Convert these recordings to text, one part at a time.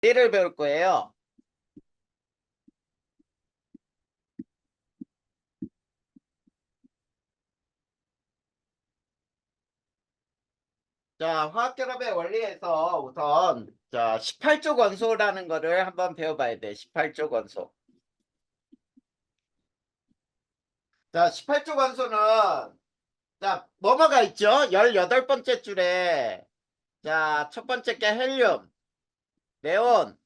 를 배울 거예요. 자, 화학결합의 원리에서 우선 18조 원소라는 거를 한번 배워봐야 돼. 18조 원소. 자, 18조 원소는 뭐뭐가 있죠? 18번째 줄에 첫 번째 게 헬륨, 네온,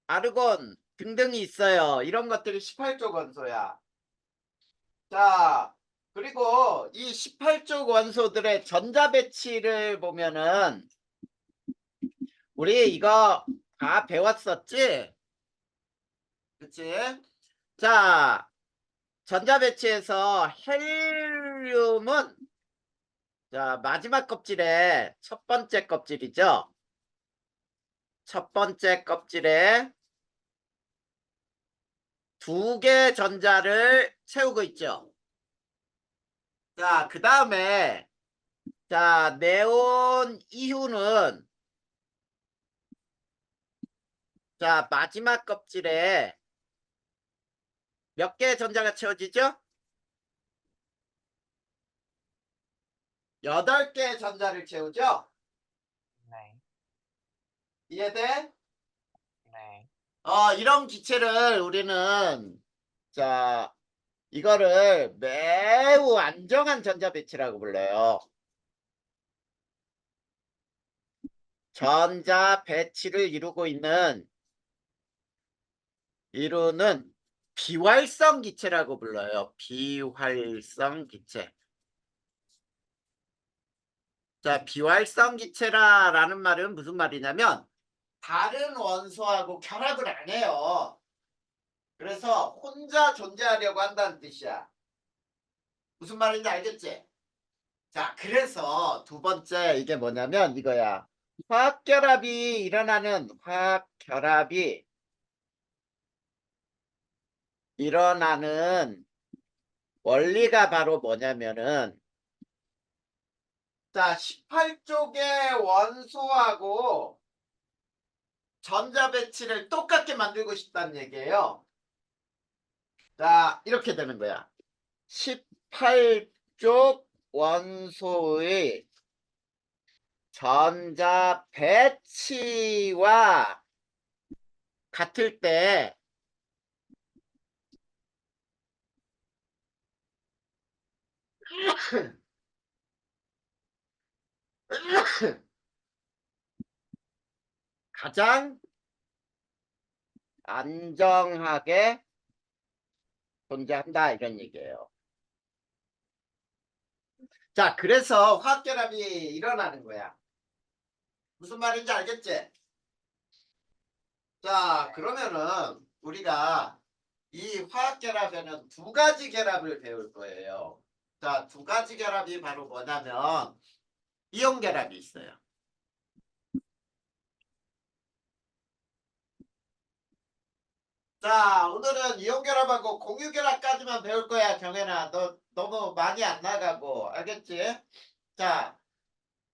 아르곤 등등이 있어요. 이런 것들이 18조 원소야. 자, 그리고 이 18조 원소들의 전자 배치를 보면은 우리 이거 다 배웠었지? 그치? 자, 전자 배치에서 헬륨은 마지막 껍질에 첫 번째 껍질이죠. 첫 번째 껍질에 두 개 전자를 채우고 있죠. 자, 그 다음에 네온 이후는 마지막 껍질에 몇 개 전자가 채워지죠? 8개 전자를 채우죠? 네, 이해돼? 네. 이런 기체를 우리는 이거를 매우 안정한 전자 배치라고 불러요. 전자 배치를 이루는 비활성 기체라고 불러요. 비활성 기체. 비활성 기체라는 말은 무슨 말이냐면 다른 원소하고 결합을 안 해요. 그래서 혼자 존재하려고 한다는 뜻이야. 무슨 말인지 알겠지? 자, 그래서 두 번째 이게 뭐냐면 이거야. 화학결합이 일어나는 원리가 바로 뭐냐면은 18쪽의 원소하고 전자 배치를 똑같게 만들고 싶다는 얘기예요. 이렇게 되는 거야. 18쪽 원소의 전자 배치와 같을 때 가장 안정하게 존재한다 이런 얘기예요. 그래서 화학결합이 일어나는 거야. 무슨 말인지 알겠지? 그러면은 우리가 이 화학결합에는 두 가지 결합을 배울 거예요. 두 가지 결합이 바로 뭐냐면 이온 결합이 있어요. 오늘은 이온 결합하고 공유 결합까지만 배울 거야, 경현아. 너 너무 많이 안 나가고, 알겠지?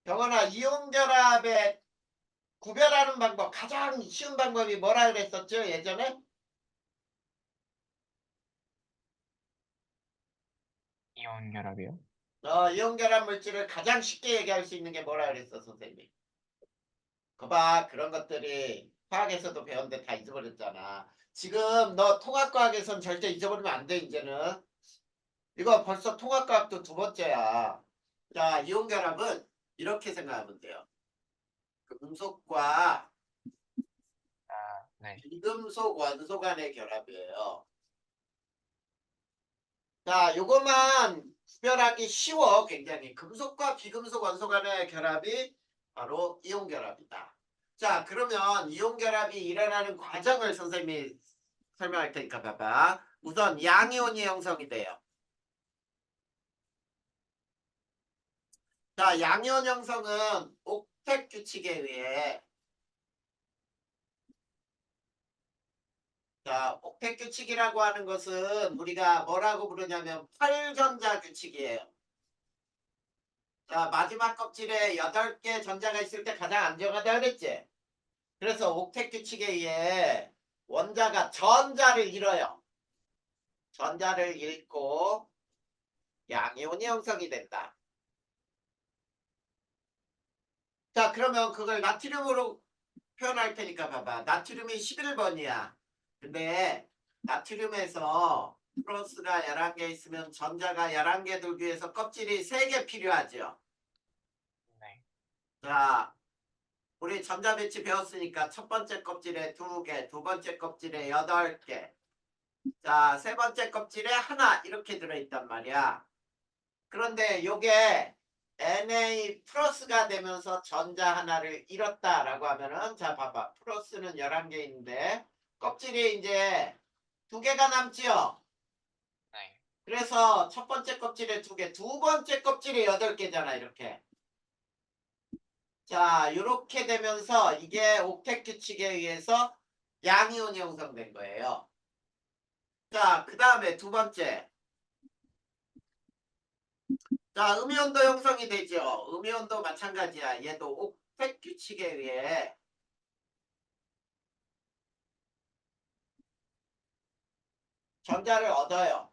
경현아, 이온 결합의 구별하는 방법, 가장 쉬운 방법이 뭐라 그랬었죠, 예전에? 이온 결합이요? 이온 결합 물질을 가장 쉽게 얘기할 수 있는 게 뭐라 그랬어, 선생님이? 거봐, 그런 것들이 화학에서도 배웠는데 다 잊어버렸잖아. 지금 너 통합과학에선 절대 잊어버리면 안 돼, 이제는. 이거 벌써 통합과학도 두 번째야. 이온 결합은 이렇게 생각하면 돼요. 금속과 네. 비금속 원소 간의 결합이에요. 요것만 구별하기 쉬워, 굉장히. 금속과 비금속 원소 간의 결합이 바로 이온 결합이다. 그러면 이온 결합이 일어나는 과정을 선생님이 설명할 테니까 봐봐. 우선 양이온이 형성이 돼요. 양이온 형성은 옥텟 규칙에 의해 옥텟 규칙이라고 하는 것은 우리가 뭐라고 부르냐면 8전자 규칙이에요. 마지막 껍질에 8개 전자가 있을 때 가장 안정하다 그랬지? 그래서 옥텟 규칙에 의해 원자가 전자를 잃어요. 전자를 잃고 양이온이 형성이 된다. 자, 그러면 그걸 나트륨으로 표현할 테니까 봐봐. 나트륨이 11번이야. 근데 나트륨에서 플러스가 11개 있으면 전자가 11개 돌기 위해서 껍질이 3개 필요하죠. 네. 자, 우리 전자 배치 배웠으니까 첫 번째 껍질에 2개, 두 번째 껍질에 8개. 자, 세 번째 껍질에 하나 이렇게 들어있단 말이야. 그런데 요게 Na 플러스가 되면서 전자 하나를 잃었다라고 하면은, 자 봐봐, 플러스는 11개 있는데 껍질이 이제 2개가 남지요. 네. 그래서 첫 번째 껍질에 2개, 두 번째 껍질에 8개잖아 이렇게. 자, 요렇게 되면서 이게 옥텟 규칙에 의해서 양이온이 형성된 거예요. 자, 그 다음에 두 번째. 자, 음이온도 형성이 되죠. 음이온도 마찬가지야. 얘도 옥텟 규칙에 의해 전자를 얻어요.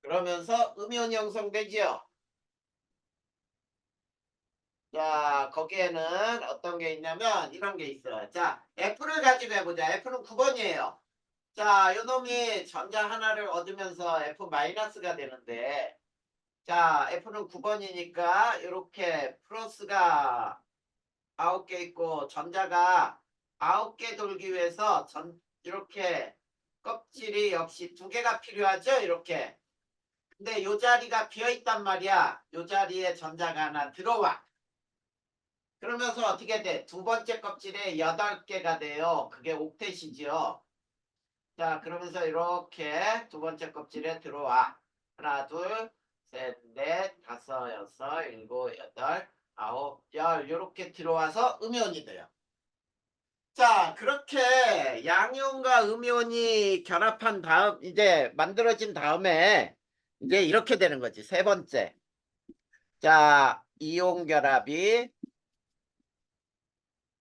그러면서 음이온이 형성되지요. 자, 거기에는 어떤 게 있냐면 이런 게 있어요. 자, F를 가지고 해보자. F는 9번이에요. 자, 요 놈이 전자 하나를 얻으면서 F-가 되는데, 자, F는 9번이니까 이렇게 플러스가 9개 있고 전자가 9개 돌기 위해서 이렇게 껍질이 역시 2개가 필요하죠. 이렇게. 근데 요 자리가 비어있단 말이야. 요 자리에 전자가 하나 들어와. 그러면서 어떻게 돼? 두 번째 껍질에 8개가 돼요. 그게 옥텟이지요. 자, 그러면서 이렇게 두 번째 껍질에 들어와. 하나, 둘, 셋, 넷, 다섯, 여섯, 일곱, 여덟, 아홉, 열. 이렇게 들어와서 음이온이 돼요. 자, 그렇게 양이온과 음이온이 결합한 다음, 이제 만들어진 다음에 이제 이렇게 되는 거지. 세 번째. 자, 이온 결합이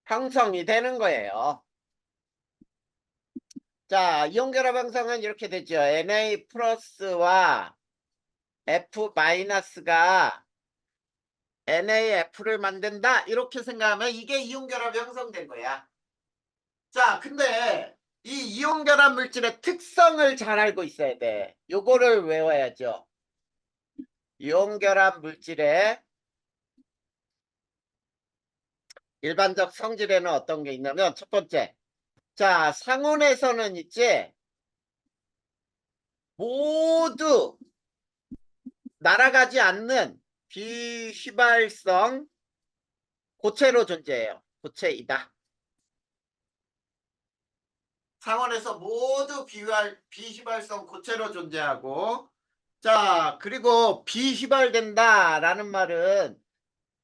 형성이 되는 거예요. 자, 이온 결합 형성은 이렇게 되죠. Na 플러스와 F 마이너스가 NaF를 만든다. 이렇게 생각하면 이게 이온 결합이 형성된 거야. 자, 근데 이 이온 결합 물질의 특성을 잘 알고 있어야 돼. 요거를 외워야죠. 이온 결합 물질의 일반적 성질에는 어떤 게 있냐면, 첫 번째. 자, 상온에서는 있지. 모두 날아가지 않는 비휘발성 고체로 존재해요. 고체이다. 상온에서 모두 비휘발성 고체로 존재하고, 자, 그리고 비휘발된다라는 말은,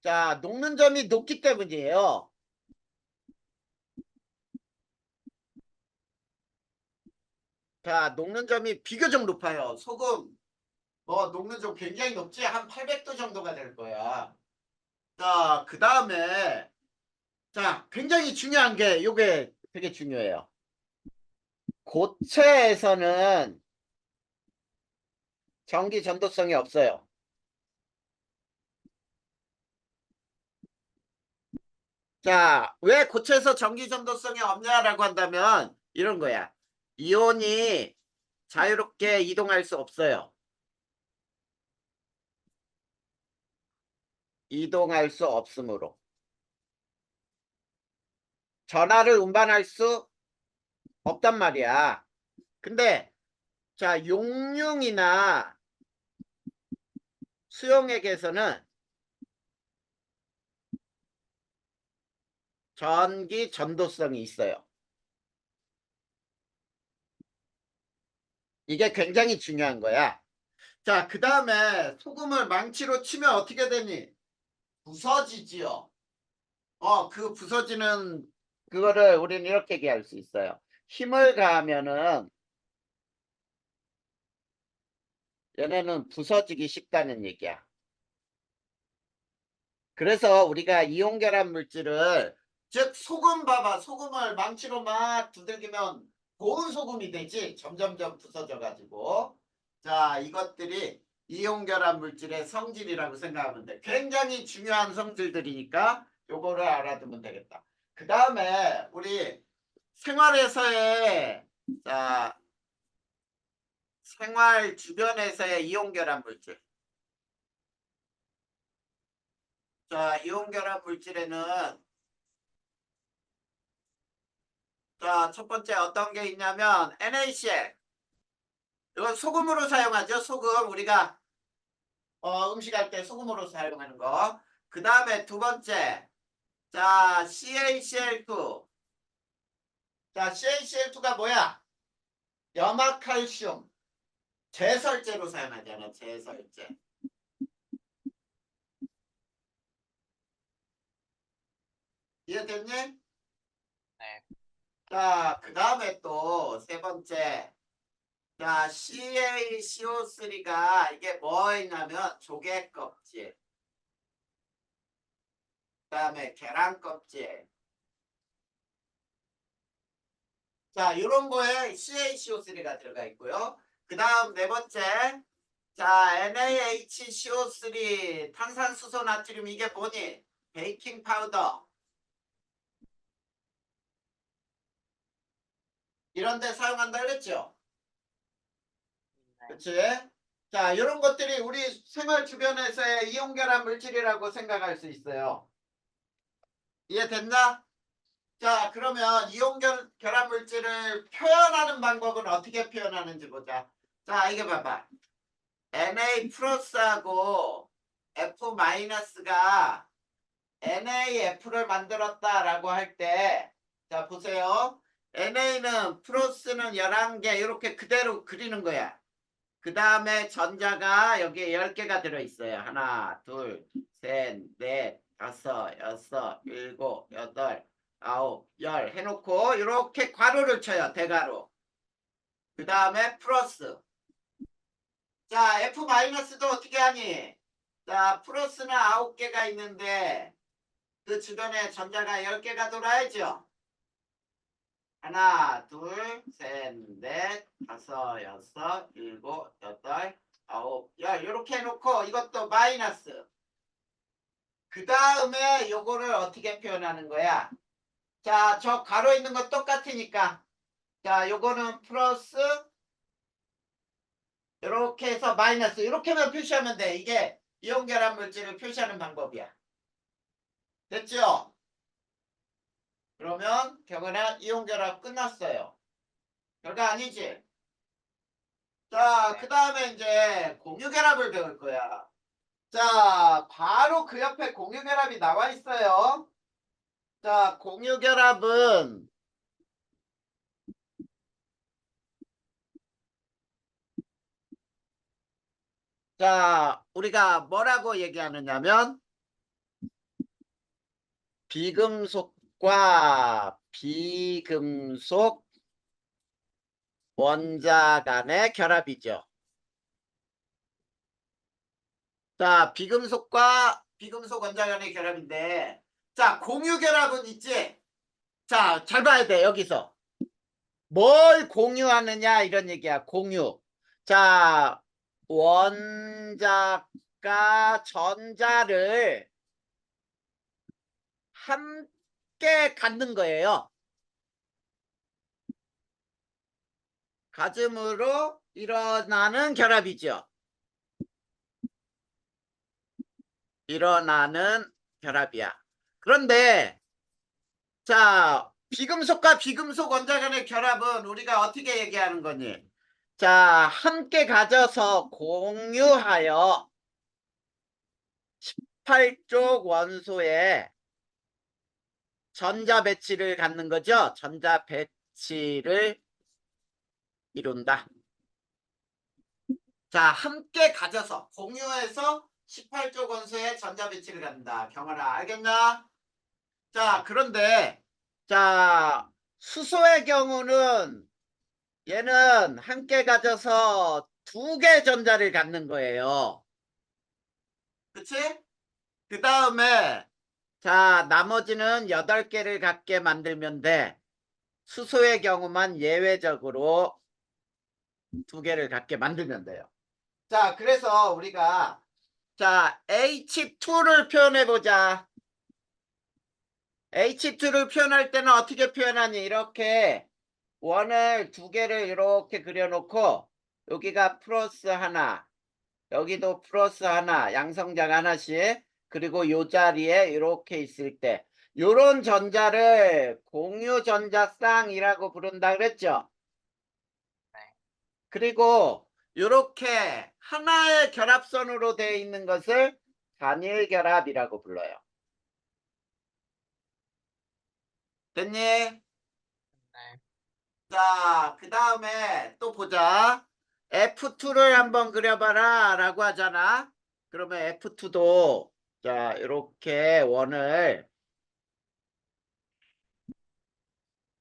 자, 녹는 점이 높기 때문이에요. 자, 녹는 점이 비교적 높아요. 소금, 뭐, 녹는 점 굉장히 높지? 한 800도 정도가 될 거야. 자, 그 다음에, 자, 굉장히 중요한 게, 요게 되게 중요해요. 고체에서는 전기 전도성이 없어요. 자, 왜 고체에서 전기 전도성이 없냐라고 한다면 이런 거야. 이온이 자유롭게 이동할 수 없어요. 이동할 수 없으므로. 전하를 운반할 수 없단 말이야. 근데 자, 용융이나 수용액에서는 전기 전도성이 있어요. 이게 굉장히 중요한 거야. 자, 그 다음에 소금을 망치로 치면 어떻게 되니? 부서지지요. 그 부서지는 그거를 우리는 이렇게 얘기할 수 있어요. 힘을 가하면은 얘네는 부서지기 쉽다는 얘기야. 그래서 우리가 이온결합 물질을 즉 소금 봐봐. 소금을 망치로 막 두들기면 고운 소금이 되지. 점점점 부서져 가지고. 자, 이것들이 이온결합 물질의 성질이라고 생각하면 돼. 굉장히 중요한 성질들이니까 요거를 알아두면 되겠다. 그 다음에 우리 생활에서의 자 생활 주변에서의 이온결합 물질. 자, 이온결합 물질에는 자, 첫 번째 어떤 게 있냐면 NaCl. 이건 소금으로 사용하죠. 소금 우리가 음식할 때 소금으로 사용하는 거. 그 다음에 두 번째 자 CaCl2. 자 CaCl2가 뭐야? 염화칼슘 제설제로 사용하잖아. 제설제. 이해됐니? 네. 자, 그 다음에 또 세 번째 자 CaCO3가 이게 뭐있냐면 조개 껍질 그 다음에 계란 껍질 자 요런 거에 CaCO3가 들어가 있고요. 그 다음 네 번째 자 NaHCO3 탄산수소 나트륨 이게 뭐니? 베이킹 파우더 이런 데 사용한다 그랬죠? 그치? 자 이런 것들이 우리 생활 주변에서의 이온결합 물질이라고 생각할 수 있어요. 이해됐나? 자 그러면 이온결합 물질을 표현하는 방법은 어떻게 표현하는지 보자. 자 이게 봐봐. Na 플러스하고 F 마이너스가 NaF를 만들었다라고 할 때, 자 보세요. NA는 플러스는 11개 이렇게 그대로 그리는 거야. 그 다음에 전자가 여기에 10개가 들어있어요. 하나, 둘, 셋, 넷, 다섯, 여섯, 일곱, 여덟, 아홉, 열 해놓고 이렇게 괄호를 쳐요. 대괄호. 그 다음에 플러스. 자 F-도 어떻게 하니? 자 플러스는 9개가 있는데 그 주변에 전자가 10개가 돌아야죠. 하나, 둘, 셋, 넷, 다섯, 여섯, 일곱, 여덟, 아홉, 열 이렇게 해놓고 이것도 마이너스. 그 다음에 요거를 어떻게 표현하는 거야? 자, 저 가로 있는 거 똑같으니까 자, 요거는 플러스 이렇게 해서 마이너스 이렇게만 표시하면 돼. 이게 이온결합 물질을 표시하는 방법이야. 됐죠? 그러면 경은아 이온결합 끝났어요. 별거 아니지? 자, 네. 그 다음에 이제 공유결합을 배울 거야. 자, 바로 그 옆에 공유결합이 나와 있어요. 자, 공유결합은 자, 우리가 뭐라고 얘기하느냐면 비금속과 비금속 원자 간의 결합이죠. 자, 비금속과 비금속 원자 간의 결합인데 자, 공유결합은 있지? 자, 잘 봐야 돼, 여기서. 뭘 공유하느냐 이런 얘기야. 공유. 자 원자가 전자를 함께 갖는 거예요. 가즘으로 일어나는 결합이죠. 일어나는 결합이야. 그런데 자 비금속과 비금속 원자 간의 결합은 우리가 어떻게 얘기하는 거니? 자 함께 가져서 공유하여 18쪽 원소에 전자 배치를 갖는 거죠. 전자 배치를 이룬다. 자, 함께 가져서 공유해서 18쪽 원소에 전자 배치를 갖는다. 경아라 알겠나? 자, 그런데 자, 수소의 경우는 얘는 함께 가져서 두 개 전자를 갖는 거예요. 그치? 그 다음에 자 나머지는 8개를 갖게 만들면 돼. 수소의 경우만 예외적으로 2개를 갖게 만들면 돼요. 자 그래서 우리가 자 H2를 표현해 보자. H2를 표현할 때는 어떻게 표현하니? 이렇게 원을 2개를 이렇게 그려놓고 여기가 플러스 하나, 여기도 플러스 하나, 양성자가 하나씩, 그리고 요 자리에 이렇게 있을 때 요런 전자를 공유전자쌍이라고 부른다 그랬죠? 네. 그리고 요렇게 하나의 결합선으로 되어 있는 것을 단일결합이라고 불러요. 됐니? 네. 자, 그 다음에 또 보자. F2를 한번 그려봐라 라고 하잖아. 그러면 F2도 자 이렇게 원을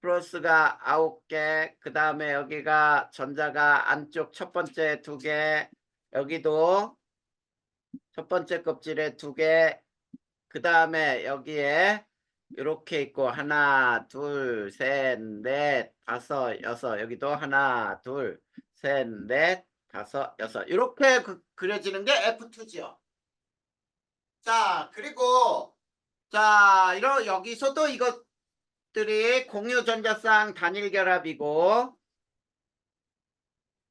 플러스가 9개, 그 다음에 여기가 전자가 안쪽 첫 번째 2개, 여기도 첫 번째 껍질에 2개, 그 다음에 여기에 이렇게 있고 하나, 둘, 셋, 넷, 다섯, 여섯, 여기도 하나, 둘, 셋, 넷, 다섯, 여섯 이렇게 그려지는 게 F2죠. 자, 그리고 자, 여기서도 이것들이 공유전자쌍 단일결합이고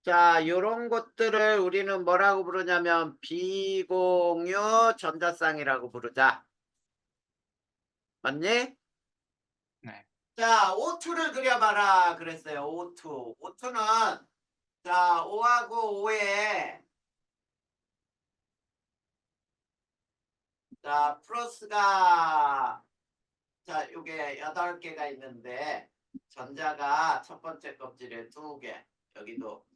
자, 요런 것들을 우리는 뭐라고 부르냐면 비공유 전자쌍이라고 부르자. 맞니? 네. 자, O2를 그려봐라 그랬어요. O2. O2는 자, 5하고 5에 자, 플러스가 자, 요게 8개가 있는데 전자가 첫 번째 껍질에 2개. 여기도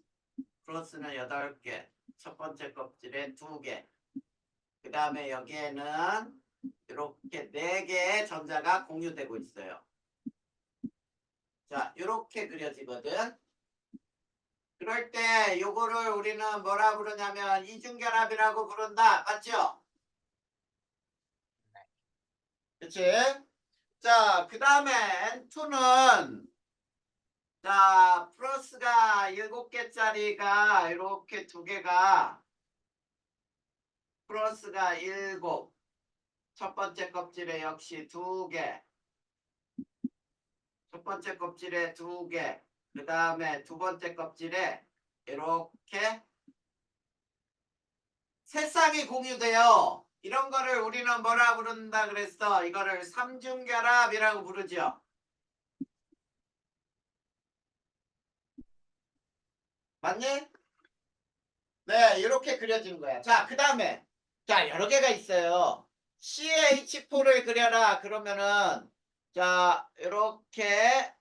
플러스는 8개. 첫 번째 껍질에 2개. 그 다음에 여기에는 이렇게 4개의 전자가 공유되고 있어요. 자, 이렇게 그려지거든. 그럴 때 요거를 우리는 뭐라 부르냐면 이중결합이라고 부른다. 맞죠? 그치? 자, 그 다음에 N2는 자, 플러스가 7개짜리가 이렇게 2개가 플러스가 7. 첫 번째 껍질에 역시 2개. 첫 번째 껍질에 2개. 그 다음에 두 번째 껍질에 이렇게 세 쌍이 공유돼요. 이런 거를 우리는 뭐라 부른다 그랬어? 이거를 삼중결합이라고 부르죠. 맞니? 네, 이렇게 그려지는 거야. 자, 그 다음에 자, 여러 개가 있어요. CH4를 그려라. 그러면은 자, 이렇게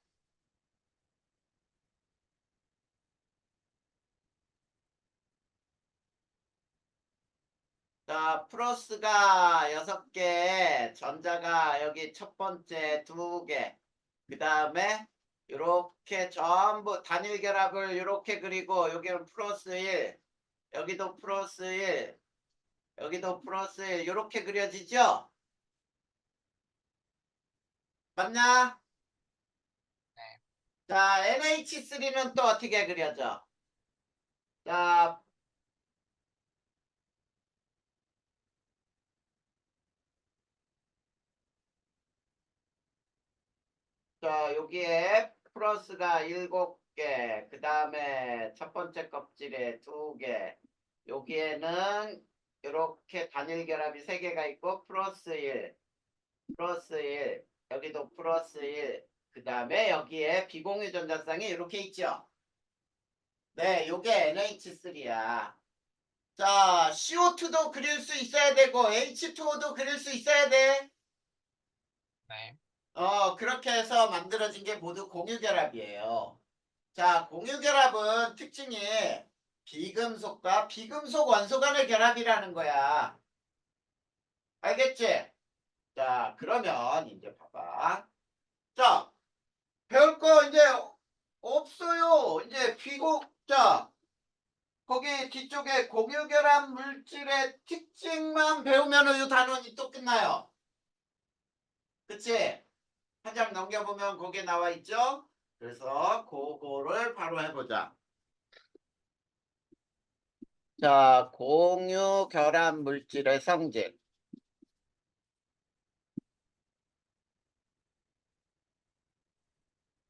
자, 플러스가 6개, 전자가 여기 첫 번째 2개, 그 다음에 이렇게 전부 단일 결합을 이렇게 그리고 여기는 플러스 1, 여기도 플러스 1, 여기도 플러스 1 이렇게 그려지죠? 맞냐? 네. 자, NH3는 또 어떻게 그려져? 자, 여기에 플러스가 7개, 그 다음에 첫 번째 껍질에 2개, 여기에는 이렇게 단일 결합이 3개가 있고 플러스 1, 플러스 1, 여기도 플러스 1, 그 다음에 여기에 비공유 전자쌍이 이렇게 있죠. 네, 요게 NH3야. 자, CO2도 그릴 수 있어야 되고 H2O도 그릴 수 있어야 돼. 네. 그렇게 해서 만들어진 게 모두 공유결합이에요. 자, 공유결합은 특징이 비금속과 비금속 원소 간의 결합이라는 거야. 알겠지? 자, 그러면 이제 봐봐. 자, 배울 거 이제 없어요. 이제 자, 거기 뒤쪽에 공유결합 물질의 특징만 배우면 이 단원이 또 끝나요. 그치? 한 장 넘겨보면 거기에 나와 있죠? 그래서 그거를 바로 해보자. 자, 공유결합 물질의 성질.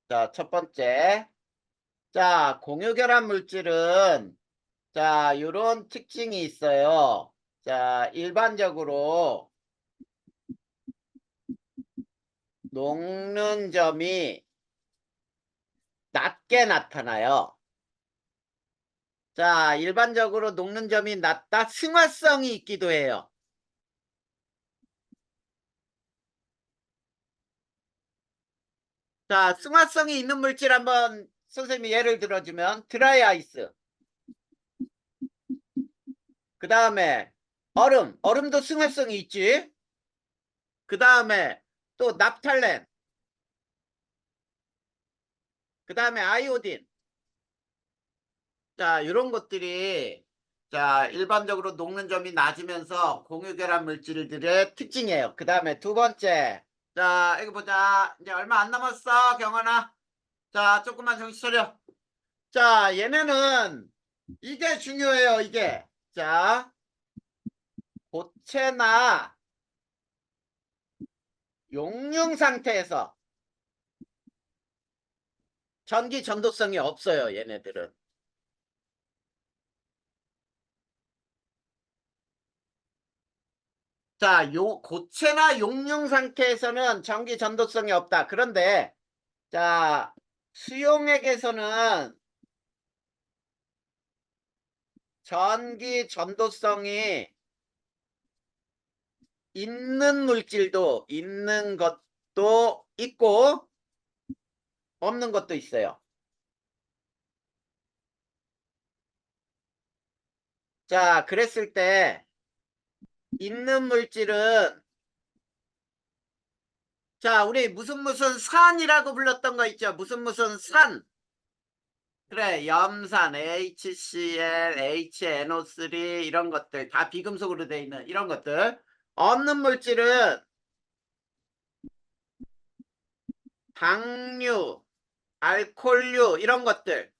자, 첫 번째. 자, 공유결합 물질은 자, 요런 특징이 있어요. 자, 일반적으로 녹는 점이 낮게 나타나요. 자, 일반적으로 녹는 점이 낮다. 승화성이 있기도 해요. 자, 승화성이 있는 물질 한번 선생님이 예를 들어주면 드라이 아이스. 그 다음에 얼음. 얼음도 승화성이 있지. 그 다음에 또 납탈렌. 그 다음에 아이오딘. 자, 이런 것들이 자, 일반적으로 녹는 점이 낮으면서 공유결합 물질들의 특징이에요. 그 다음에 두 번째. 자, 이거 보자. 이제 얼마 안 남았어, 경원아. 자, 조금만 정신 차려. 자, 얘네는 이게 중요해요, 이게. 자, 고체나 용융 상태에서 전기 전도성이 없어요, 얘네들은. 자, 고체나 용융 상태에서는 전기 전도성이 없다. 그런데 자, 수용액에서는 전기 전도성이 있는 물질도 있는 것도 있고 없는 것도 있어요. 자, 그랬을 때 있는 물질은 자, 우리 무슨 산이라고 불렀던 거 있죠? 무슨 산. 그래, 염산, HCl, HNO3 이런 것들 다 비금속으로 되어 있는 이런 것들. 없는 물질은 당류, 알코올류 이런 것들.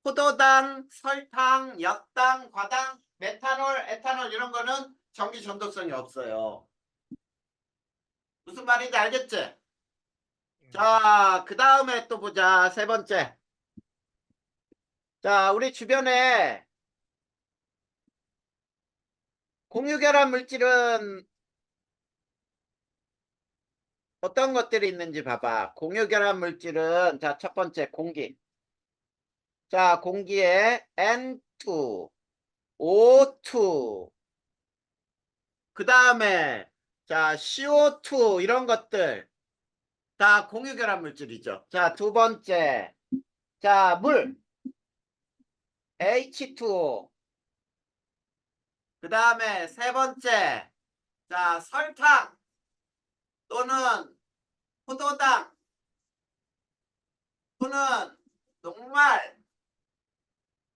포도당, 설탕, 엿당, 과당, 메탄올, 에탄올 이런 거는 전기 전도성이 없어요. 무슨 말인지 알겠지? 네. 자, 그 다음에 또 보자. 세 번째. 자, 우리 주변에 공유결합 물질은 어떤 것들이 있는지 봐봐. 공유결합 물질은 자, 첫 번째 공기. 자, 공기에 N2, O2, 그 다음에 자, CO2 이런 것들 다 공유결합 물질이죠. 자, 두 번째. 자, 물 H2O. 그 다음에 세 번째. 자, 설탕 또는 포도당 또는 녹말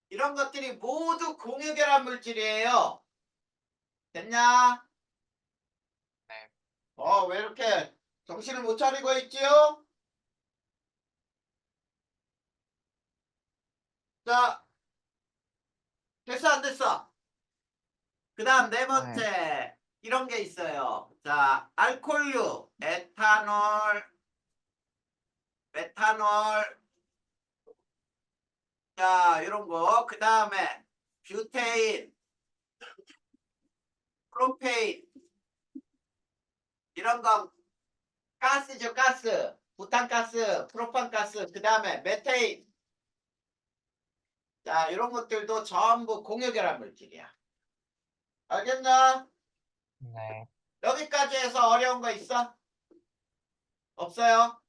이런 것들이 모두 공유결합 물질이에요. 됐냐? 네. 왜 이렇게 정신을 못 차리고 있지요? 자, 됐어, 안 됐어? 그 다음 네 번째. 이런 게 있어요. 자, 알코올류, 에탄올, 메탄올, 자, 이런 거. 그 다음에 뷰테인, 프로페인, 이런 건 가스죠, 가스. 부탄가스, 프로판가스, 그 다음에 메테인. 자, 이런 것들도 전부 공유결합 물질이야. 알겠나? 네. 여기까지 해서 어려운 거 있어? 없어요?